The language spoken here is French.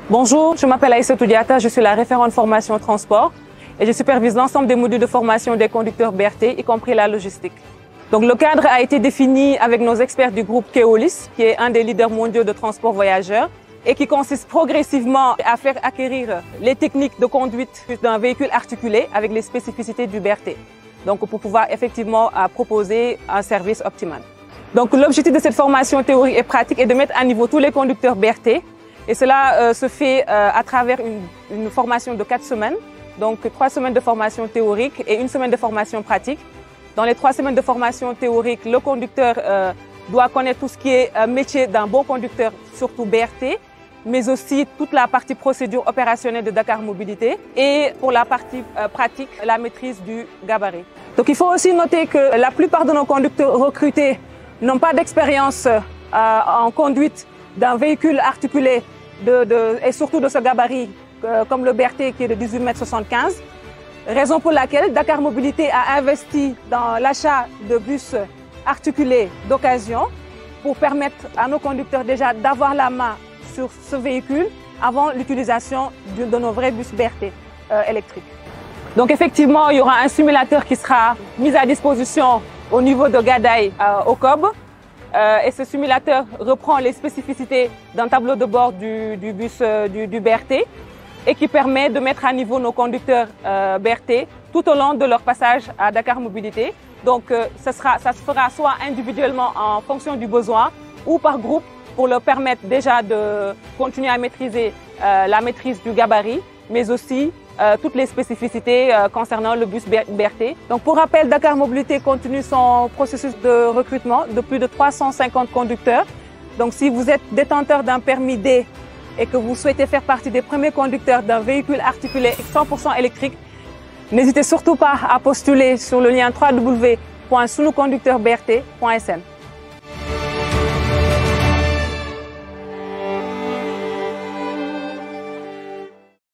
Bonjour, je m'appelle Aïssatou Diatta, je suis la référente formation transport et je supervise l'ensemble des modules de formation des conducteurs BRT, y compris la logistique. Donc le cadre a été défini avec nos experts du groupe Keolis, qui est un des leaders mondiaux de transport voyageurs et qui consiste progressivement à faire acquérir les techniques de conduite d'un véhicule articulé avec les spécificités du BRT. Donc pour pouvoir effectivement proposer un service optimal. Donc l'objectif de cette formation théorique et pratique est de mettre à niveau tous les conducteurs BRT. Et cela se fait à travers une formation de 4 semaines, donc 3 semaines de formation théorique et 1 semaine de formation pratique. Dans les 3 semaines de formation théorique, le conducteur doit connaître tout ce qui est métier d'un bon conducteur, surtout BRT, mais aussi toute la partie procédure opérationnelle de Dakar Mobilité et pour la partie pratique, la maîtrise du gabarit. Donc il faut aussi noter que la plupart de nos conducteurs recrutés n'ont pas d'expérience en conduite d'un véhicule articulé et surtout de ce gabarit comme le BRT qui est de 18,75 m, raison pour laquelle Dakar Mobilité a investi dans l'achat de bus articulés d'occasion pour permettre à nos conducteurs déjà d'avoir la main sur ce véhicule avant l'utilisation de nos vrais bus BRT électriques. Donc effectivement, il y aura un simulateur qui sera mis à disposition au niveau de Gadaye au COB. Et ce simulateur reprend les spécificités d'un tableau de bord du bus du BRT et qui permet de mettre à niveau nos conducteurs BRT tout au long de leur passage à Dakar Mobilité. Donc ça se fera soit individuellement en fonction du besoin ou par groupe pour leur permettre déjà de continuer à maîtriser la maîtrise du gabarit, mais aussi toutes les spécificités concernant le bus BRT. Donc pour rappel, Dakar Mobilité continue son processus de recrutement de plus de 350 conducteurs. Donc si vous êtes détenteur d'un permis D et que vous souhaitez faire partie des premiers conducteurs d'un véhicule articulé 100% électrique, n'hésitez surtout pas à postuler sur le lien www.sunuconducteursbrt.sn.